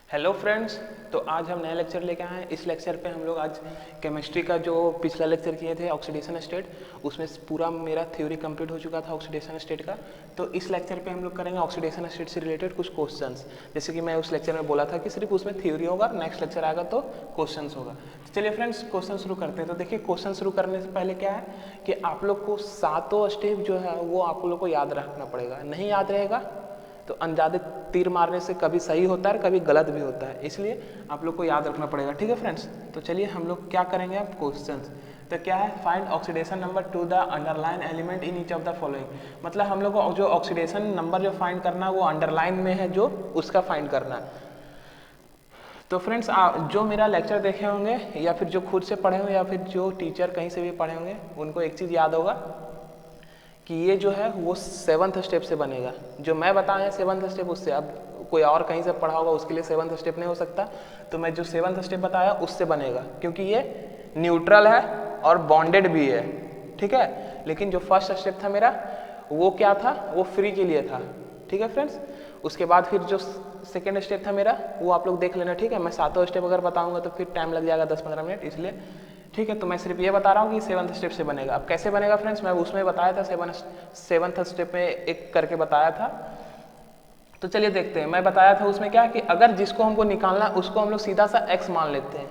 Hello friends. तो आज हम नया लेक्चर लेके आए हैं। इस लेक्चर पे हम लोग आज केमिस्ट्री का जो पिछला लेक्चर किए थे ऑक्सीडेशन स्टेट, उसमें पूरा मेरा थ्योरी कंप्लीट हो चुका था ऑक्सीडेशन स्टेट का। तो इस लेक्चर पे हम लोग करेंगे ऑक्सीडेशन स्टेट से रिलेटेड कुछ क्वेश्चंस। जैसे कि मैं उस लेक्चर में बोला था कि सिर्फ उसमें थ्योरी होगा, नेक्स्ट लेक्चर आएगा तो क्वेश्चंस होगा। तो चलिए फ्रेंड्स क्वेश्चन शुरू करते हैं। तो देखिए क्वेश्चन शुरू करने से पहले क्या है कि आप लोग को सातों स्टेप जो है वो आप लोग को याद रखना पड़ेगा। नहीं याद रहेगा तो अनजाने तीर मारने से कभी सही होता है, कभी गलत भी होता है, इसलिए आप लोग को याद रखना पड़ेगा। ठीक है फ्रेंड्स, तो चलिए हम लोग क्या करेंगे अब क्वेश्चंस। तो क्या है, find oxidation number two the underline element in each of the following. मतलब हम लोग को जो ऑक्सीडेशन नंबर जो फाइंड करना है वो अंडरलाइन में है, जो उसका फाइंड करना है। तो फ्रेंड्स जो मेरा लेक्चर देखे होंगे या फिर जो खुद से पढ़े होंगे या फिर जो टीचर कहीं से भी पढ़े होंगे, उनको एक चीज़ याद होगा कि ये जो है वो 7th स्टेप से बनेगा। जो मैं बताया 7th स्टेप, उससे अब कोई और कहीं से पढ़ा होगा उसके लिए 7th स्टेप नहीं हो सकता। तो मैं जो 7th स्टेप बताया उससे बनेगा, क्योंकि ये न्यूट्रल है और बॉन्डेड भी है। ठीक है, लेकिन जो फर्स्ट स्टेप था मेरा वो क्या था, वो फ्री के लिए था। ठीक है फ्रेंड्स, उसके बाद फिर जो सेकेंड स्टेप था मेरा वो आप लोग देख लेना। ठीक है, मैं सातों स्टेप अगर बताऊंगा तो फिर टाइम लग जाएगा 10-15 मिनट, इसलिए ठीक है। तो मैं सिर्फ ये बता रहा हूँ कि 7th स्टेप से बनेगा। अब कैसे बनेगा फ्रेंड्स, मैं उसमें बताया था 7th स्टेप में एक करके बताया था। तो चलिए देखते हैं। मैं बताया था उसमें क्या कि अगर जिसको हमको निकालना उसको हम लोग सीधा सा x मान लेते हैं,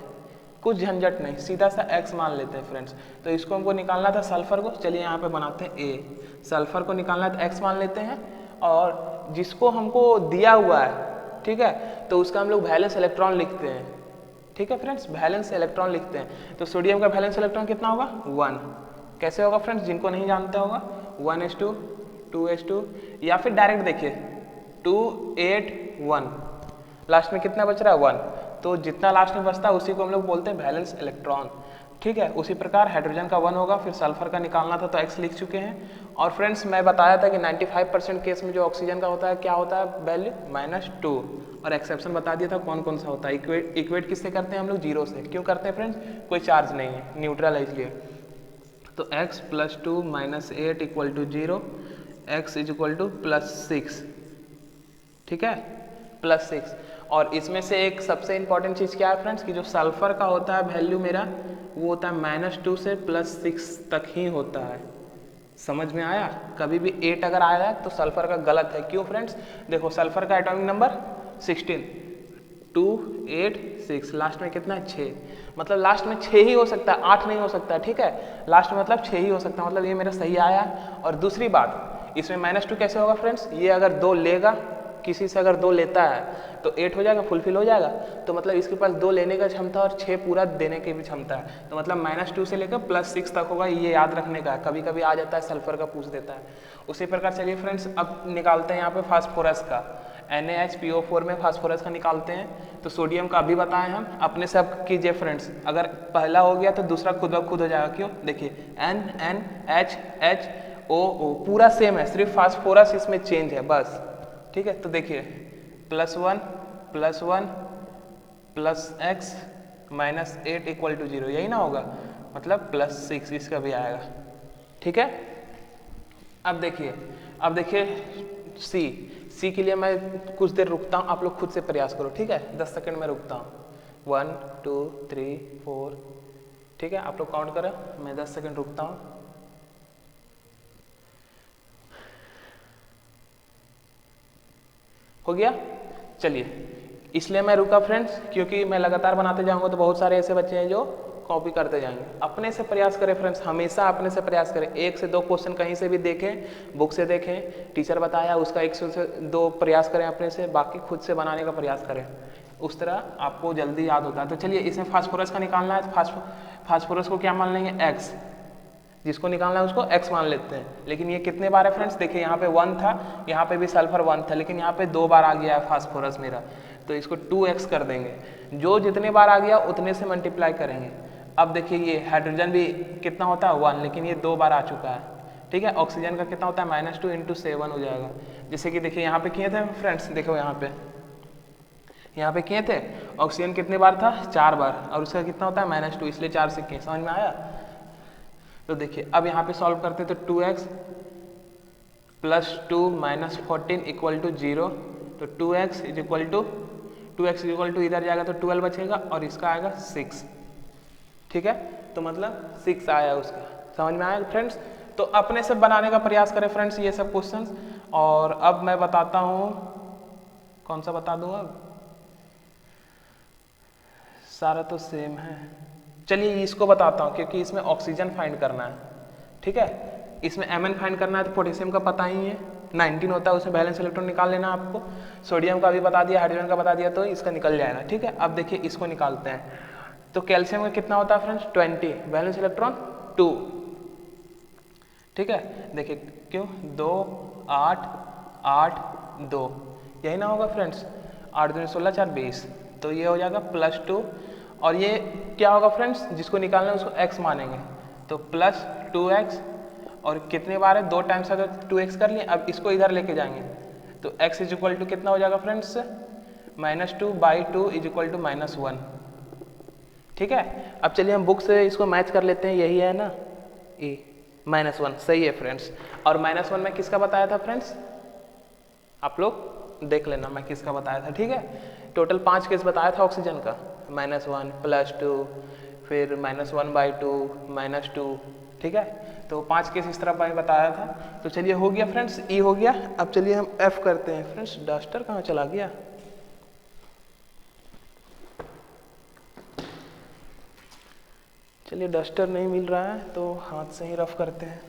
कुछ झंझट नहीं, सीधा सा x मान लेते हैं फ्रेंड्स। तो इसको हमको निकालना था सल्फर को, चलिए यहाँ पे बनाते हैं a। सल्फर को निकालना है तो x मान लेते हैं, और जिसको हमको दिया हुआ है, ठीक है, तो उसका हम लोग वैलेंस इलेक्ट्रॉन लिखते हैं। ठीक है फ्रेंड्स, वैलेंस इलेक्ट्रॉन लिखते हैं। तो सोडियम का वैलेंस इलेक्ट्रॉन कितना होगा, 1। कैसे होगा फ्रेंड्स, जिनको नहीं जानते होगा 1s2 2s2, या फिर डायरेक्ट देखिए 2 8 1, लास्ट में कितना बच रहा है 1। तो जितना लास्ट में बचता है उसी को हम लोग बोलते हैं वैलेंस इलेक्ट्रॉन। ठीक है, उसी प्रकार हाइड्रोजन का 1 होगा, फिर सल्फर का निकालना था तो x लिख चुके हैं। और फ्रेंड्स मैं बताया था कि 95% केस में जो ऑक्सीजन का होता है क्या होता है वैल्यू, -2। और एक्सेप्शन बता दिया था कौन कौन सा होता है। इक्वेट किससे करते हैं हम लोग, 0 से। क्यों करते हैं फ्रेंड्स, कोई चार्ज नहीं है, न्यूट्रल है इसलिए। तो x + 2 - 8 = 0, x = +6। ठीक है, +6। और इसमें से एक सबसे इंपॉर्टेंट चीज़ क्या है फ्रेंड्स, कि जो सल्फर का होता है वैल्यू मेरा वो होता है -2 से +6 तक ही होता है। समझ में आया, कभी भी 8 अगर आया है तो सल्फर का गलत है। क्यों फ्रेंड्स, देखो सल्फर का एटॉमिक नंबर 16, 2 8 6, लास्ट में कितना है 6। मतलब लास्ट में 6 ही हो सकता है, 8 नहीं हो सकता है। ठीक है, लास्ट में मतलब 6 ही हो सकता है, मतलब ये मेरा सही आया। और दूसरी बात, इसमें -2 कैसे होगा फ्रेंड्स, ये अगर 2 लेगा, किसी से अगर 2 लेता है तो 8 हो जाएगा, फुलफिल हो जाएगा। तो मतलब इसके पास 2 लेने का क्षमता और 6 पूरा देने की भी क्षमता है। तो मतलब -2 से लेकर +6 तक होगा, ये याद रखने का। कभी कभी आ जाता है सल्फर का पूछ देता है। उसी प्रकार चलिए फ्रेंड्स अब निकालते हैं यहाँ पे फास्फोरस का। NaHPO4 में फास्फोरस का निकालते हैं। तो सोडियम का अभी बताएं हम, अपने से अब कीजिए फ्रेंड्स। अगर पहला हो गया तो दूसरा खुद ब खुद हो जाएगा। क्यों, देखिए NNHHOO पूरा सेम है, सिर्फ फास्फोरस इसमें चेंज है बस। ठीक है, तो देखिए +1 +1 +x -8 = 0, यही ना होगा, मतलब +6 इसका भी आएगा। ठीक है, अब देखिए सी के लिए मैं कुछ देर रुकता हूँ, आप लोग खुद से प्रयास करो। ठीक है, 10 सेकंड में रुकता हूँ। 1 2 3 4, ठीक है, आप लोग काउंट करें, मैं 10 सेकंड रुकता हूँ। हो गया, चलिए। इसलिए मैं रुका फ्रेंड्स क्योंकि मैं लगातार बनाते जाऊंगा तो बहुत सारे ऐसे बच्चे हैं जो कॉपी करते जाएंगे। अपने से प्रयास करें फ्रेंड्स, हमेशा अपने से प्रयास करें। 1 से 2 क्वेश्चन कहीं से भी देखें, बुक से देखें, टीचर बताया उसका 1 से 2 प्रयास करें अपने से, बाकी खुद से बनाने का प्रयास करें। उस तरह आपको जल्दी याद होता है। तो चलिए इसमें फास्फोरस का निकालना है। फास्फोरस को क्या मान लेंगे, x। जिसको निकालना है उसको x मान लेते हैं। लेकिन ये कितने बार है फ्रेंड्स, देखिए यहाँ पे 1 था, यहाँ पे भी सल्फर 1 था, लेकिन यहाँ पे 2 बार आ गया है फास्फोरस मेरा, तो इसको 2x कर देंगे। जो जितने बार आ गया उतने से मल्टीप्लाई करेंगे। अब देखिए ये हाइड्रोजन भी कितना होता है 1, लेकिन ये 2 बार आ चुका है। ठीक है, ऑक्सीजन का कितना होता है -2 × 7 हो जाएगा। जैसे कि देखिए यहाँ पे किए थे फ्रेंड्स, देखो यहाँ पे किए थे, ऑक्सीजन कितने बार था 4 बार, और उसका कितना होता है -2, इसलिए 4 से किए। समझ में आया। तो देखिए अब यहाँ पे सॉल्व करते तो 2x + 2 - 14 = 0। तो 2x = 2x इक्वल टू इधर जाएगा तो 12 बचेगा और इसका आएगा 6, ठीक है। तो मतलब 6 आया उसका, समझ में आया फ्रेंड्स। तो अपने से बनाने का प्रयास करें फ्रेंड्स ये सब क्वेश्चंस। और अब मैं बताता हूँ, कौन सा बता दूँ अब, सारा तो सेम है। चलिए इसको बताता हूँ क्योंकि इसमें ऑक्सीजन फाइंड करना है, ठीक है। इसमें Mn फाइंड करना है तो पोटेशियम का पता ही है 19 होता है, उसमें बैलेंस इलेक्ट्रॉन निकाल लेना आपको। सोडियम का भी बता दिया, हाइड्रोजन का बता दिया, तो इसका निकल जाएगा, ठीक है। अब देखिए इसको निकालते हैं। तो कैल्शियम का कितना होता है फ्रेंड्स 20, बैलेंस इलेक्ट्रॉन 2, ठीक है। देखिए क्यों 2 8 8 2, यही ना होगा फ्रेंड्स, 8 दूनी 16 4 20, तो ये हो जाएगा +2। और ये क्या होगा फ्रेंड्स, जिसको निकालना है उसको x मानेंगे, तो +2x। और कितने बार है, 2 टाइम्स अगर 2x कर लिए, अब इसको इधर लेके जाएंगे तो x इज इक्वल टू कितना हो जाएगा फ्रेंड्स, -2/2 इज इक्वल टू -1, ठीक है। अब चलिए हम बुक से इसको मैच कर लेते हैं, यही है ना ए -1, सही है फ्रेंड्स। और -1 में किसका बताया था फ्रेंड्स, आप लोग देख लेना मैं किसका बताया था, ठीक है। टोटल 5 केस बताया था ऑक्सीजन का, -1 +2 फिर -1/2 -2, ठीक है। तो 5 केस इस तरह मैं बताया था। तो चलिए हो गया फ्रेंड्स, ई हो गया। अब चलिए हम एफ करते हैं फ्रेंड्स। डस्टर कहाँ चला गया, चलिए डस्टर नहीं मिल रहा है तो हाथ से ही रफ करते हैं,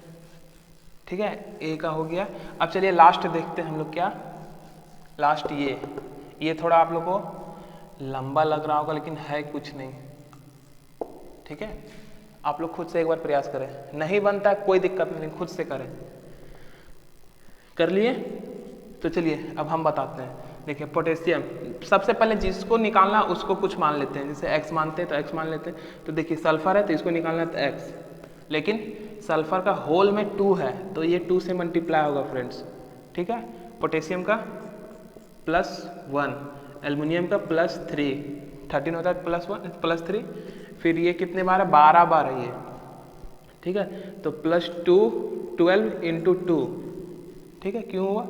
ठीक है। ए का हो गया। अब चलिए लास्ट देखते हैं हम लोग क्या, लास्ट ये थोड़ा आप लोग को लंबा लग रहा होगा लेकिन है कुछ नहीं, ठीक है। आप लोग खुद से एक बार प्रयास करें, नहीं बनता है कोई दिक्कत नहीं, खुद से करें। कर लिए, तो चलिए अब हम बताते हैं। देखिए पोटेशियम, सबसे पहले जिसको निकालना उसको कुछ मान लेते हैं, जैसे x मानते हैं तो x मान लेते हैं। तो देखिए सल्फर है तो इसको निकालना है तो x, लेकिन सल्फर का होल में 2 है तो ये 2 से मल्टीप्लाई होगा फ्रेंड्स, ठीक है। पोटेशियम का +1, एल्युमिनियम का +3, 13 होता है +3, फिर ये कितने बार है, 12 बार है ये, ठीक है। तो +2 12 × 2, ठीक है। क्यों हुआ,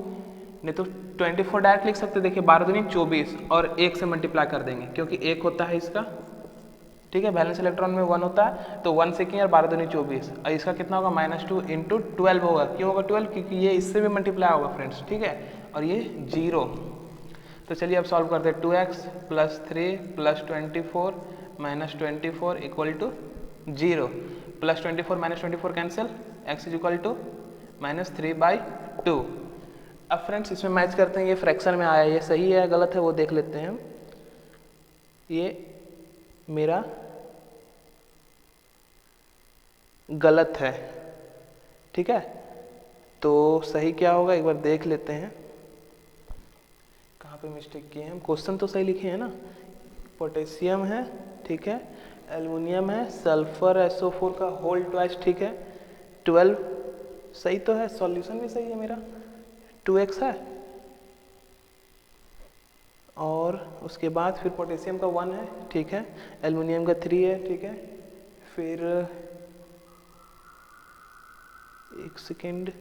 नहीं तो 24 डायरेक्ट लिख सकते, देखिए 12 दूनी 24 और 1 से मल्टीप्लाई कर देंगे क्योंकि 1 होता है इसका, ठीक है। बैलेंस इलेक्ट्रॉन में 1 होता है तो 1 से किए और 12 दूनी 24, और इसका कितना होगा -2 × 12 होगा। क्यों होगा 12, क्योंकि ये इससे भी मल्टीप्लाई होगा फ्रेंड्स, ठीक है। और ये 0। तो चलिए अब सॉल्व करते हैं। 2x +3 +24 -24 equal to 0, +24 -24 cancel, x is equal to -3/2। अब फ्रेंड्स इसमें मैच करते हैं, ये फ्रैक्शन में आया, ये सही है गलत है वो देख लेते हैं हम। ये मेरा गलत है, ठीक है। तो सही क्या होगा एक बार देख लेते हैं, कहाँ पे मिस्टेक किए हैं हम। क्वेश्चन तो सही लिखे हैं ना, पोटेशियम है, ठीक है, एल्युमिनियम है, सल्फर SO4 का होल ट्वाइस, ठीक है, 12 सही तो है, सॉल्यूशन भी सही है मेरा, 2x है, और उसके बाद फिर पोटेशियम का 1 है, ठीक है, एल्युमिनियम का 3 है, ठीक है। फिर एक सेकेंड,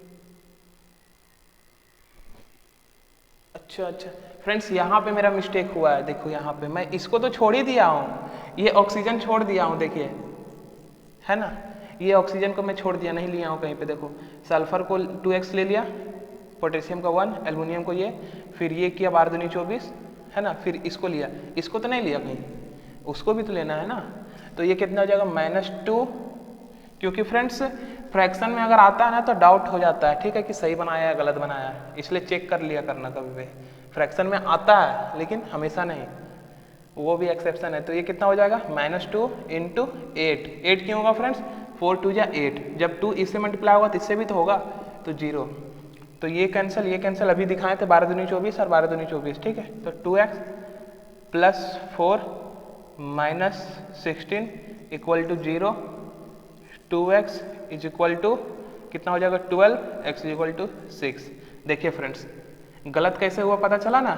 अच्छा फ्रेंड्स यहाँ पे मेरा मिस्टेक हुआ है, देखो यहाँ पे मैं इसको तो छोड़ ही दिया हूँ, ये ऑक्सीजन छोड़ दिया हूँ, देखिए है ना, ये ऑक्सीजन को मैं छोड़ दिया, नहीं लिया हूँ कहीं पे। देखो सल्फर को 2x ले लिया, पोटेशियम का 1, एल्युमिनियम को ये, फिर ये किया 12 दूनी 24, है ना, फिर इसको लिया, इसको तो नहीं लिया कहीं, उसको भी तो लेना है ना। तो ये कितना हो जाएगा -2, क्योंकि फ्रेंड्स फ्रैक्शन में अगर आता है ना तो डाउट हो जाता है, ठीक है, कि सही बनाया है गलत बनाया है, इसलिए चेक कर लिया करना कभी भी। फ्रैक्शन में आता है लेकिन हमेशा नहीं, वो भी एक्सेप्शन है। तो ये कितना हो जाएगा -2 × 8, 8 क्यों होगा फ्रेंड्स, 4 2 जा 8, जब 2 इससे मल्टीप्लाई होगा तो इससे भी तो होगा, तो 0। तो ये कैंसिल अभी दिखाए थे, 12 दूनी 24 और 12 दूनी 24, ठीक है। तो 2x +4 -16 equal to 0, 2x is equal to कितना हो जाएगा 12, x इज इक्वल टू 6। देखिए फ्रेंड्स गलत कैसे हुआ पता चला ना,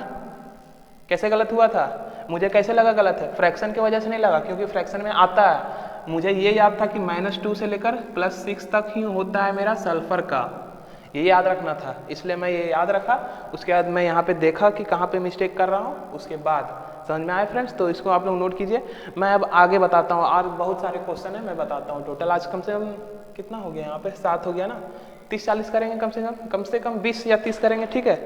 कैसे गलत हुआ था, मुझे कैसे लगा गलत है, फ्रैक्शन की वजह से नहीं लगा, क्योंकि फ्रैक्शन में आता है। मुझे ये याद था कि -2 से लेकर +6 तक ही होता है मेरा सल्फर का, ये याद रखना था, इसलिए मैं ये याद रखा। उसके बाद मैं यहाँ पे देखा कि कहाँ पे मिस्टेक कर रहा हूँ, उसके बाद समझ में आया फ्रेंड्स? तो इसको आप लोग नोट कीजिए। मैं अब आगे बताता हूँ, और बहुत सारे क्वेश्चन है मैं बताता हूँ। टोटल आज कम से कम कितना हो गया यहाँ पे, 7 हो गया ना, 30-40 करेंगे कम से कम 20 या 30 करेंगे, ठीक है।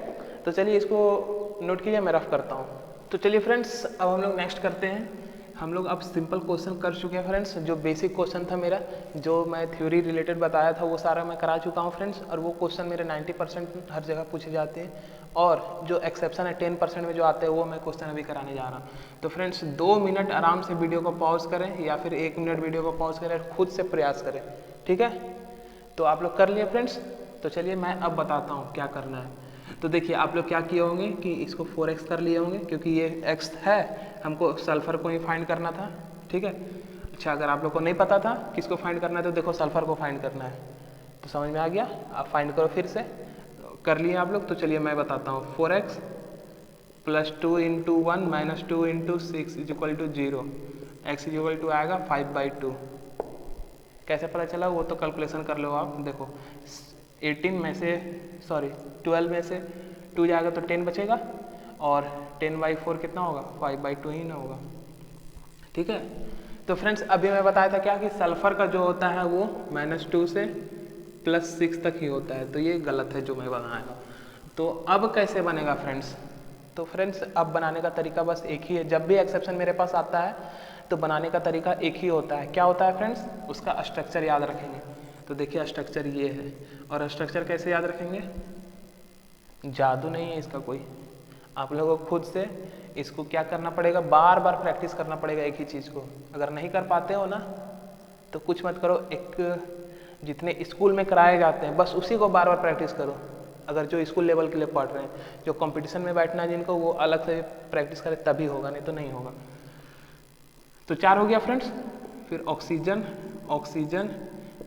तो चलिए इसको नोट कीजिए, मैं रफ करता हूँ। तो चलिए फ्रेंड्स अब हम लोग नेक्स्ट करते हैं। हम लोग अब सिंपल क्वेश्चन कर चुके हैं फ्रेंड्स। जो बेसिक क्वेश्चन था मेरा, जो मैं थ्योरी रिलेटेड बताया था वो सारा मैं करा चुका हूँ फ्रेंड्स। और वो क्वेश्चन मेरे 90% हर जगह पूछे जाते हैं, और जो एक्सेप्शन है 10% में जो आते हैं वो मैं क्वेश्चन अभी कराने जा रहा हूँ। तो फ्रेंड्स 2 मिनट आराम से वीडियो को पॉज करें, या फिर 1 मिनट वीडियो को पॉज करें, खुद से प्रयास करें, ठीक है। तो आप लोग कर लिए फ्रेंड्स। तो चलिए मैं अब बताता हूँ क्या करना है। तो देखिए आप लोग क्या किए होंगे कि इसको 4x कर लिए होंगे, क्योंकि ये x है, हमको सल्फर को ही फाइंड करना था, ठीक है। अच्छा, अगर आप लोग को नहीं पता था किसको फाइंड करना है तो देखो सल्फर को फाइंड करना है। तो समझ में आ गया, आप फाइंड करो, फिर से कर लिए आप लोग। तो चलिए मैं बताता हूँ। 4x + 2 × 1 - 2 × 6 = 0, x = आएगा 5/2। कैसे पता चला वो तो कैलकुलेशन कर लो आप। देखो 12 में से 2 जाएगा तो 10 बचेगा, और 10/4 कितना होगा, 5/2 ही ना होगा, ठीक है। तो फ्रेंड्स अभी मैं बताया था क्या कि सल्फर का जो होता है वो -2 से +6 तक ही होता है। तो ये गलत है जो मैं बनाया। तो अब कैसे बनेगा फ्रेंड्स? तो फ्रेंड्स अब बनाने का तरीका बस एक ही है। जब भी एक्सेप्शन मेरे पास आता है तो बनाने का तरीका एक ही होता है। क्या होता है फ्रेंड्स? उसका स्ट्रक्चर याद रखेंगे। तो देखिए स्ट्रक्चर ये है, और स्ट्रक्चर कैसे याद रखेंगे? जादू नहीं है इसका कोई, आप लोगों को खुद से इसको क्या करना पड़ेगा, बार बार प्रैक्टिस करना पड़ेगा एक ही चीज़ को। अगर नहीं कर पाते हो ना तो कुछ मत करो, एक जितने स्कूल में कराए जाते हैं बस उसी को बार बार प्रैक्टिस करो। अगर जो स्कूल लेवल के लिए पढ़ रहे हैं, जो कंपटीशन में बैठना है जिनको, वो अलग से प्रैक्टिस करें तभी होगा, नहीं तो नहीं होगा। तो 4 हो गया फ्रेंड्स। फिर ऑक्सीजन ऑक्सीजन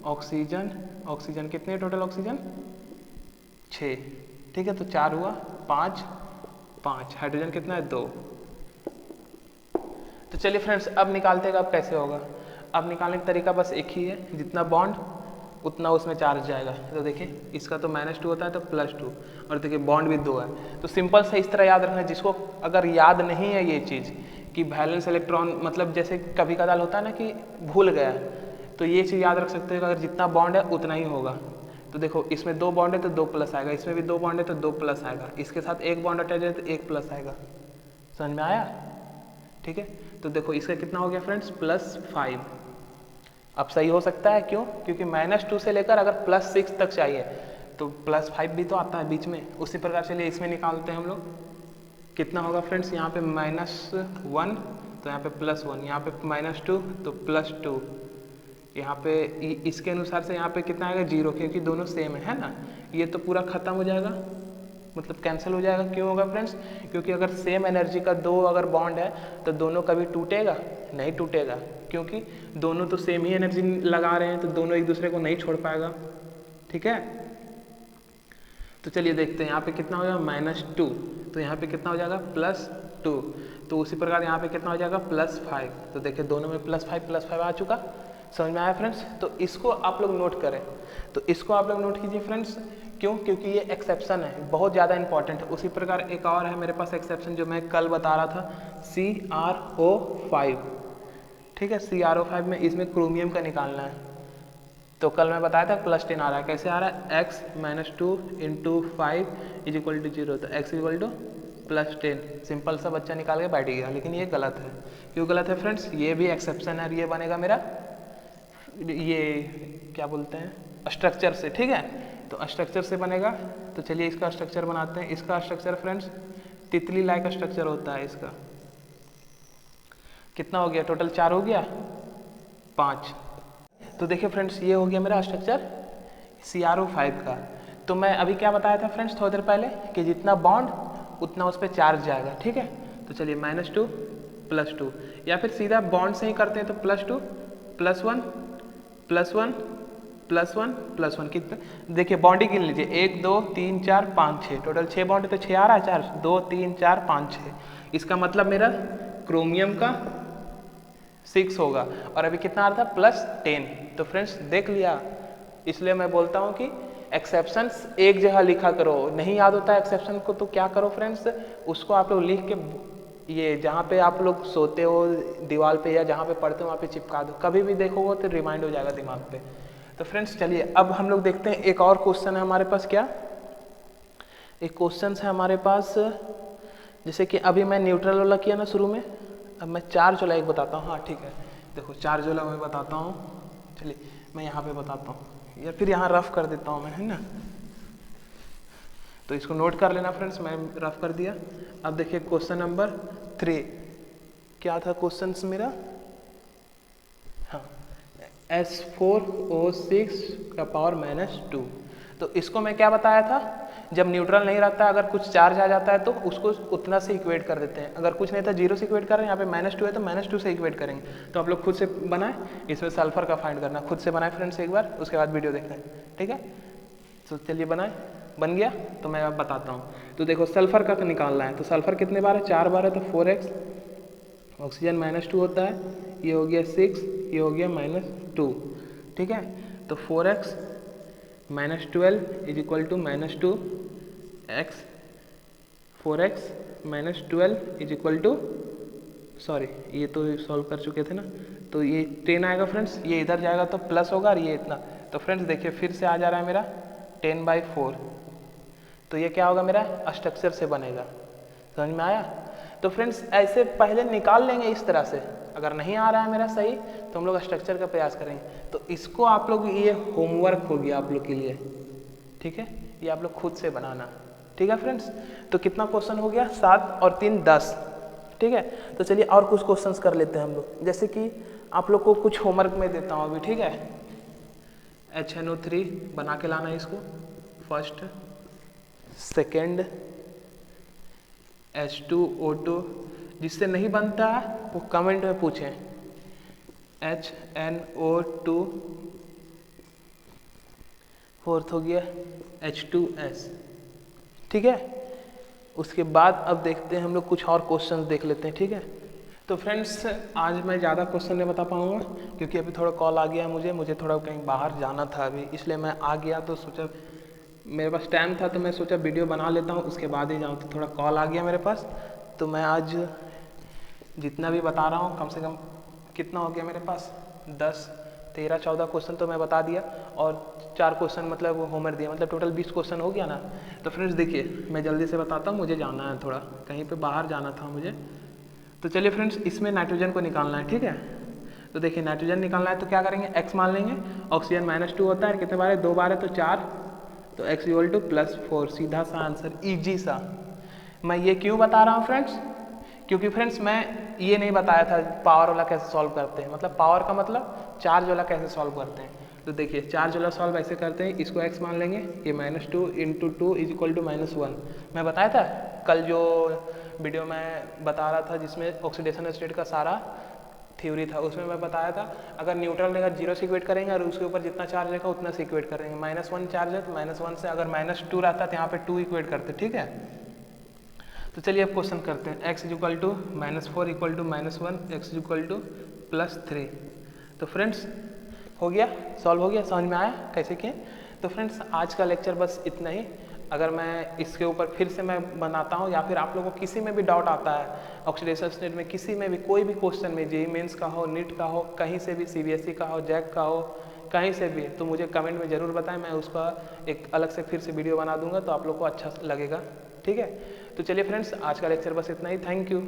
ऑक्सीजन ऑक्सीजन, कितने टोटल ऑक्सीजन? 6, ठीक है। तो 4 हुआ, 5 5, हाइड्रोजन कितना है? 2। तो चलिए फ्रेंड्स अब निकालते हैं, अब कैसे होगा। अब निकालने का तरीका बस एक ही है, जितना बॉन्ड उतना उसमें चार्ज जाएगा। तो देखिए इसका तो -2 होता है तो +2, और देखिए बॉन्ड भी 2 है। तो सिंपल से इस तरह याद रखना, जिसको अगर याद नहीं है ये चीज़ कि वैलेंस इलेक्ट्रॉन, मतलब जैसे कभी कदाल होता है ना कि भूल गया, तो ये चीज़ याद रख सकते हो कि अगर जितना बॉन्ड है उतना ही होगा। तो देखो इसमें 2 बॉन्ड है तो 2+ आएगा, इसमें भी 2 बॉन्ड है तो 2+ आएगा, इसके साथ 1 बॉन्ड अटैच है तो 1+ आएगा। समझ में आया? ठीक है। तो देखो इसका कितना हो गया फ्रेंड्स? +5। अब सही हो सकता है, क्यों? क्योंकि -2 से लेकर अगर +6 तक चाहिए तो +5 भी तो आता है बीच में। उसी प्रकार चलिए इसमें निकालते हैं हम लोग। कितना होगा फ्रेंड्स? यहाँ पे -1 तो यहाँ पे +1, यहाँ पे -2 तो +2, यहाँ पे इसके अनुसार से यहाँ पे कितना आएगा? 0, क्योंकि दोनों सेम है ना। ये तो पूरा खत्म हो जाएगा, मतलब कैंसिल हो जाएगा। क्यों होगा फ्रेंड्स? क्योंकि अगर सेम एनर्जी का 2 अगर बॉन्ड है तो दोनों कभी टूटेगा नहीं, टूटेगा, क्योंकि दोनों तो सेम ही एनर्जी लगा रहे हैं, तो दोनों एक दूसरे को नहीं छोड़ पाएगा, ठीक है। तो चलिए देखते हैं यहाँ पे कितना हो जाएगा, -2, तो यहाँ पे कितना हो जाएगा? +2, तो उसी प्रकार यहाँ पे कितना हो जाएगा? +5। तो देखिए दोनों में +5 आ चुका। समझ में आया फ्रेंड्स? तो इसको आप लोग नोट करें, तो इसको आप लोग नोट कीजिए फ्रेंड्स। क्यों? क्योंकि ये एक्सेप्शन है, बहुत ज़्यादा इंपॉर्टेंट है। उसी प्रकार एक और है मेरे पास एक्सेप्शन जो मैं कल बता रहा था, CrO5, ठीक है। CrO5 में इसमें क्रोमियम का निकालना है। तो कल मैं बताया था +10 आ रहा है। कैसे आ रहा है? x - 2 × 5 = 0, तो x = +10। सिंपल सा बच्चा निकाल के बैठ गया, लेकिन ये गलत है। क्यों गलत है फ्रेंड्स? ये भी एक्सेप्शन है, ये बनेगा मेरा, ये क्या बोलते हैं, स्ट्रक्चर से, ठीक है। तो स्ट्रक्चर से बनेगा। तो चलिए इसका स्ट्रक्चर बनाते हैं। इसका स्ट्रक्चर फ्रेंड्स तितली लाइक स्ट्रक्चर होता है इसका। कितना हो गया टोटल? 4 हो गया, 5। तो देखिए फ्रेंड्स ये हो गया मेरा स्ट्रक्चर CrO5 का। तो मैं अभी क्या बताया था फ्रेंड्स थोड़ी देर पहले कि जितना बॉन्ड उतना उस पर चार्ज जाएगा, ठीक है। तो चलिए -2 +2, या फिर सीधा बॉन्ड से ही करते हैं तो +2 +1 +1 +1 +1, कितना? देखिए बॉन्ड ही गिन लीजिए, 1 2 3 4 5 6, टोटल 6 बॉन्ड है तो 6 आ रहा है, 4 2 3 4 5 6। इसका मतलब मेरा क्रोमियम का 6 होगा, और अभी कितना आ रहा था? +10। तो फ्रेंड्स देख लिया, इसलिए मैं बोलता हूँ कि एक्सेप्शंस एक जगह लिखा करो। नहीं याद होता है एक्सेप्शन को तो क्या करो फ्रेंड्स, उसको आप लोग लिख के ये जहाँ पे आप लोग सोते हो दीवार पे या जहाँ पे पढ़ते हो वहाँ पे चिपका दो, कभी भी देखोगे तो रिमाइंड हो जाएगा दिमाग पे। तो फ्रेंड्स चलिए अब हम लोग देखते हैं एक और क्वेश्चन है हमारे पास। क्या एक क्वेश्चन है हमारे पास, जैसे कि अभी मैं न्यूट्रल वाला किया ना शुरू में, अब मैं चार्ज वाला एक बताता हूँ। हाँ ठीक है, देखो चार्ज वाला मैं बताता हूँ। चलिए मैं यहाँ पे बताता हूँ या फिर यहाँ रफ कर देता हूँ मैं, है ना। तो इसको नोट कर लेना फ्रेंड्स, मैं रफ कर दिया। अब देखिए क्वेश्चन नंबर 3 क्या था क्वेश्चन मेरा। हाँ, S4O6 का पावर -2। तो इसको मैं क्या बताया था, जब न्यूट्रल नहीं रहता अगर कुछ चार्ज आ जाता है तो उसको उतना से इक्वेट कर देते हैं। अगर कुछ नहीं था 0 से इक्वेट कर रहे हैं, यहाँ पे -2 है तो -2 से इक्वेट करेंगे। तो आप लोग खुद से बनाए, इसमें सल्फर का फाइंड करना, खुद से बनाए फ्रेंड्स एक बार, उसके बाद वीडियो देखना है, ठीक है। तो चलिए बनाए, बन गया तो मैं अब बताता हूँ। तो देखो सल्फर का निकालना है, तो सल्फर कितने बार है, 4 बार है, तो 4x, ऑक्सीजन -2 होता है, ये हो गया 6, ये हो गया -2, ठीक है। तो 4x -12 is equal to -2 x, 4x -12 is equal to, sorry ये तो सॉल्व कर चुके थे ना, तो ये 10 आएगा फ्रेंड्स, ये इधर जाएगा तो प्लस होगा और ये इतना। तो फ्रेंड्स देखिए फिर से आ जा रहा है मेरा 10/4, तो ये क्या होगा मेरा स्ट्रक्चर से बनेगा, समझ में आया। तो फ्रेंड्स ऐसे पहले निकाल लेंगे इस तरह से, अगर नहीं आ रहा है मेरा सही तो हम लोग स्ट्रक्चर का प्रयास करेंगे। तो इसको आप लोग, ये होमवर्क हो गया आप लोग के लिए, ठीक है, ये आप लोग खुद से बनाना, ठीक है फ्रेंड्स। तो कितना क्वेश्चन हो गया, 7 और 3 10, ठीक है। तो चलिए और कुछ क्वेश्चंस कर लेते हैं हम लोग, जैसे कि आप लोग को कुछ होमवर्क में देता हूँ अभी, ठीक है। HNO3 बना के लाना है इसको, फर्स्ट, सेकेंड H2O2, जिससे नहीं बनता वो कमेंट में पूछें, HNO2, फोर्थ हो गया H2S, ठीक है। उसके बाद अब देखते हैं हम लोग कुछ और क्वेश्चन देख लेते हैं, ठीक है। तो फ्रेंड्स आज मैं ज़्यादा क्वेश्चन नहीं बता पाऊँगा क्योंकि अभी थोड़ा कॉल आ गया मुझे थोड़ा कहीं बाहर जाना था अभी, इसलिए मैं आ गया। तो सोचा मेरे पास टाइम था तो मैं सोचा वीडियो बना लेता हूँ उसके बाद ही जाऊँ, तो थोड़ा कॉल आ गया मेरे पास। तो मैं आज जितना भी बता रहा हूँ कम से कम कितना हो गया मेरे पास, 10 13 14 क्वेश्चन तो मैं बता दिया और 4 क्वेश्चन मतलब होमवर्क दिया, मतलब टोटल 20 क्वेश्चन हो गया ना। तो फ्रेंड्स देखिए मैं जल्दी से बताता हूँ, मुझे जाना है थोड़ा कहीं पे बाहर जाना था मुझे। तो चलिए फ्रेंड्स इसमें नाइट्रोजन को निकालना है, ठीक है। तो देखिए नाइट्रोजन निकालना है तो क्या करेंगे, x मान लेंगे, ऑक्सीजन -2 होता है, कितने बार है, 2 बार है तो 4, तो x इक्वल टू +4, सीधा सा आंसर, इजी सा। मैं ये क्यों बता रहा हूँ फ्रेंड्स, क्योंकि फ्रेंड्स मैं ये नहीं बताया था पावर वाला कैसे सॉल्व करते हैं, मतलब पावर का मतलब चार्ज वाला कैसे सॉल्व करते हैं। तो देखिए चार्ज वाला सॉल्व ऐसे करते हैं, इसको x मान लेंगे, ये -2 × 2 इज इक्वल टू -1। मैं बताया था कल जो वीडियो मैं बता रहा था जिसमें ऑक्सीडेशन स्टेट का सारा थ्योरी था, उसमें मैं बताया था अगर न्यूट्रल रहेगा 0 से इक्वेट करेंगे और उसके ऊपर जितना चार्ज रहेगा उतना से इक्वेट करेंगे। -1 चार्ज है तो -1 से, अगर -2 रहता तो यहाँ पे 2 इक्वेट करते, ठीक है। तो चलिए अब क्वेश्चन करते हैं, x equal to -4 equal to -1, x equal to +3। तो फ्रेंड्स हो गया, सॉल्व हो गया, समझ में आया कैसे किए। तो फ्रेंड्स आज का लेक्चर बस इतना ही। अगर मैं इसके ऊपर फिर से मैं बनाता हूँ या फिर आप लोगों को किसी में भी डाउट आता है ऑक्सीडेशन स्टेट में, किसी में भी कोई भी क्वेश्चन में, जेईई मेंस का हो, नीट का हो, कहीं से भी, सीबीएसई का हो, जैक का हो, कहीं से भी, तो मुझे कमेंट में ज़रूर बताएं, मैं उसका एक अलग से फिर से वीडियो बना दूंगा तो आप लोग को अच्छा लगेगा, ठीक है। तो चलिए फ्रेंड्स आज का लेक्चर बस इतना ही, थैंक यू।